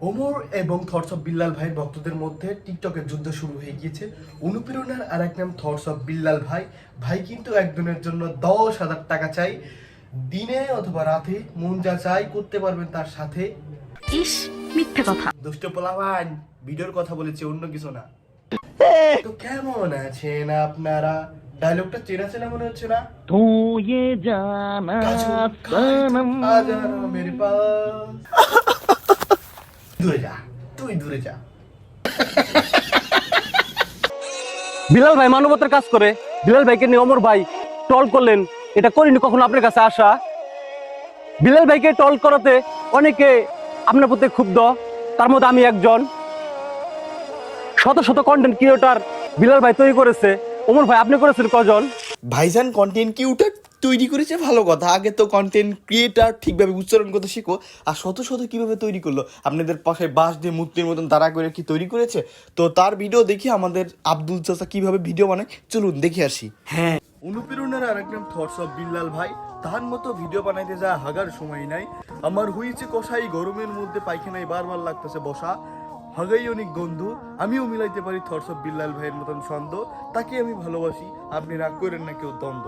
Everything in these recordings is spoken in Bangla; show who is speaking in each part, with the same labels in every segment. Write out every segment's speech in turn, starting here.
Speaker 1: ওমর এবং থটস অফ বিল্লাল ভাইয়ের ভক্তদের মধ্যে টিকটকের যুদ্ধ শুরু হয়ে গিয়েছে। অনুপ্রেরণার আর এক নাম থটস অফ বিল্লাল ভাই। ভাই কিন্তু একদিনের জন্য 10,000 টাকা চাই, দিনে অথবা রাতে মন যা চাই করতে পারবেন তার সাথে।
Speaker 2: ইস, মিথ্যে কথা।
Speaker 1: দুষ্ট পোলাবান ভিডিওর কথা বলেছে, অন্য কিছু না। তো কেমন আছেন আপনারা? ডায়লগটা চেনা চেনা মনে হচ্ছে না?
Speaker 3: तो ये जाना सनम
Speaker 1: मेरे पास দূরে যা, তুই দূরে যা।
Speaker 3: বিলাল ভাই মানবতার কাজ করে। বিলাল ভাইকে নিয়ে অমর ভাই টল করলেন, এটা করিনি কখনো আপনার কাছে আসা। বিলাল ভাইকে টল করাতে অনেকে আপনার প্রতি ক্ষুব্ধ, তার মধ্যে আমি একজন। শত শত কন্টেন্ট ক্রিয়েটর বিলাল ভাই তৈরি করেছে, অমর ভাই আপনি করেছেন কজন?
Speaker 1: ভাইজান কন্টেন্ট ক্রিয়েটর তৈরি করেছে ভালো কথা, আগে তো কন্টেন্ট ক্রিয়েটর ঠিকভাবে উচ্চারণ করতে শিখো। আর শত শত কিভাবে তৈরি করলো, আপনাদের পাশে বাঁশ দিয়ে মূর্তির মতন দাঁড়া করে কি তৈরি করেছে? তো তার ভিডিও দেখি আমাদের আব্দুল চাচা কিভাবে ভিডিও বানায়, চলুন দেখে আসি। হ্যাঁ, অনুপ্রেরণার আরেক নাম থটস অফ বিল্লাল ভাই। তার মতো ভিডিও বানাইতে যা হাগার সময় নাই। আমার হয়েছে কষাই, গরমের মধ্যে পায়খানায় বারবার লাগতেছে বসা, হাগাই অনেক গন্ধ। আমিও মিলাইতে পারি থটস অফ বিল্লাল ভাইয়ের মতন ছন্দ। তাকে আমি ভালোবাসি, আপনি রাগ করেন না কেউ দ্বন্দ্ব।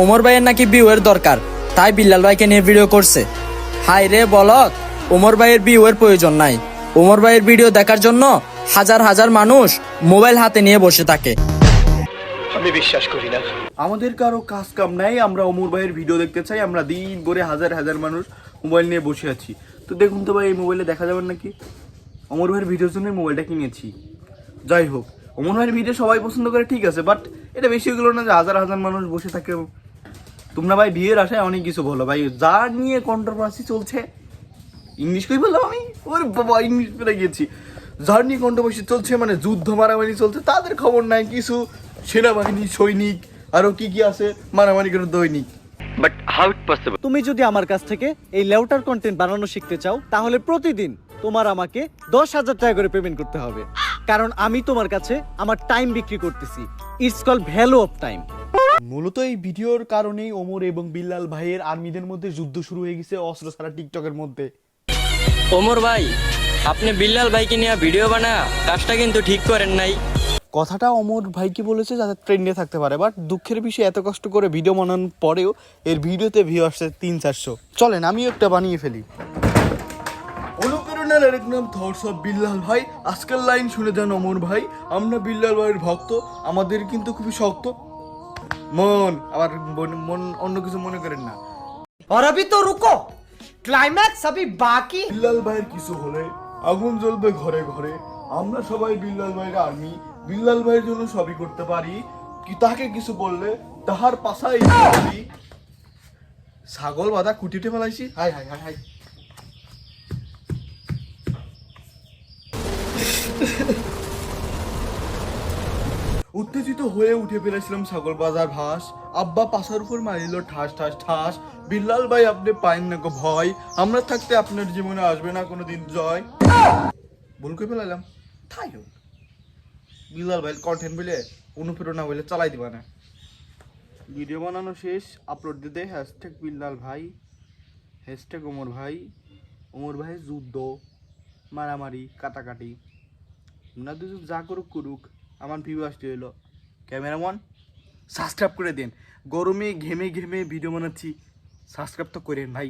Speaker 4: ওমর ভাইয়ের নাকি ভিউয়ের দরকার, তাই বিল্লাল ভাইকে নিয়ে ভিডিও করছে। হাই রে বলত, ওমর ভাইয়ের ভিউয়ের প্রয়োজন নাই। ওমর ভাইয়ের ভিডিও দেখার জন্য হাজার হাজার মানুষ মোবাইল হাতে নিয়ে বসে থাকে।
Speaker 1: আমাদের কারো কাজ কাম নাই, আমরা অমর ভাইয়ের ভিডিও দেখতে চাই। আমরা দিন ভরে হাজার হাজার মানুষ মোবাইল নিয়ে বসে আছি। তো দেখুন তো ভাই, এই মোবাইলে দেখা যাবে নাকি? অমর ভাইয়ের ভিডিওর জন্য মোবাইলটা কিনেছি। যাই হোক, অমর ভাইয়ের ভিডিও সবাই পছন্দ করে, ঠিক আছে, বাট এটা বেশি হলো না যে হাজার হাজার মানুষ বসে থাকে। তোমরা ভাই বিয়ের আশায় অনেক কিছু বলো ভাই, যা নিয়ে কন্ট্রোভার্সি চলছে। ইংলিশ কই বললাম আমি, ওরে বাবা ইংলিশ পেরে গেছি। যার নিয়ে কন্ট্রোভার্সি চলছে, মানে যুদ্ধ মারামারি চলছে, তাদের খবর নাই কিছু। সেনাবাহিনী, সৈনিক, আরো কি কি আছে, মারামারি করে দৈনিক।
Speaker 5: তুমি যদি আমার কাছ থেকে এই লেউটার কন্টেন্ট বানানো শিখতে চাও, তাহলে প্রতিদিন তোমার আমাকে 10,000 টাকা করে পেমেন্ট করতে হবে। কারণ আমি তোমার কাছে আমার টাইম বিক্রি করতেছি। It's call value of time.
Speaker 1: মূলত এই ভিডিওর কারণেই ওমর এবং বিল্লাল ভাইয়ের আর্মিদের মধ্যে যুদ্ধ শুরু হয়ে গেছে অস্ত্র ছাড়া টিকটকের মধ্যে।
Speaker 4: ওমর ভাই, আপনি বিল্লাল ভাইকে নিয়ে ভিডিও বানা কাজটা কিন্তু ঠিক করেন নাই।
Speaker 1: কথাটা অমর ভাইকে বলেছে যাতে ট্রেন্ডে থাকতে পারে, বাট দুঃখের বিষয় এত কষ্ট করে ভিডিও বানানোর পরেও এর ভিডিওতে ভিউ আসছে 300-400। চলেন আমিও একটা বানিয়ে ফেলি। অনুপ্রেরণার আরেক নাম থটস অফ বিল্লাল ভাই। আজকের লাইন শুনে যান অমর ভাই, আমরা বিল্লাল ভাইয়ের ভক্ত, আমাদের কিন্তু খুবই শক্ত মন। আবার মন অন্য কিছু মনে করেন না।
Speaker 6: और अभी तो रुको, क्लाइमैक्स अभी बाकी।
Speaker 1: বিল্লাল ভাইয়ের কিছু হলে আগুন জ্বলবে ঘরে ঘরে। আমরা সবাই বিল্লাল ভাইয়ের আর্মি, বিল্লাল ভাইয়ের জন্য সবই করতে পারি। কি তাকে কিছু বললে তাহার পাশায় ছাগল বাঁধা কুটিতে ফেলাইছি। High high high high. উত্তেজিত হয়ে উঠে ফেলেছিলাম ছাগল বাজার ভাস। আব্বা পাশার উপর মারিল ঠাস ঠাস ঠাস। বিল্লাল ভাই আপনি পাইন না গো ভয়, আমরা থাকতে আপনার জীবনে আসবে না কোনোদিন জয়। ভুল করে ফেলাইলাম, তাই হোক। বিল্লাল ভাই কন্টেন্ট বলে অনুপ্রেরণা বলে চালাই দিবা না। ভিডিও বানানো শেষ, আপলোড দিতে হ্যাশট্যাগ বিল্লাল ভাই, হ্যাশট্যাগ ওমর ভাই। ওমর ভাই যুদ্ধ, মারামারি, কাটাকাটি, না দুজন যা করুক করুক, আমার ভিউ আসতে হইলো। ক্যামেরাম্যান সাবস্ক্রাইব করে দেন, গরমে ঘেমে ঘেমে ভিডিও বানাচ্ছি, সাবস্ক্রাইব তো করেন ভাই।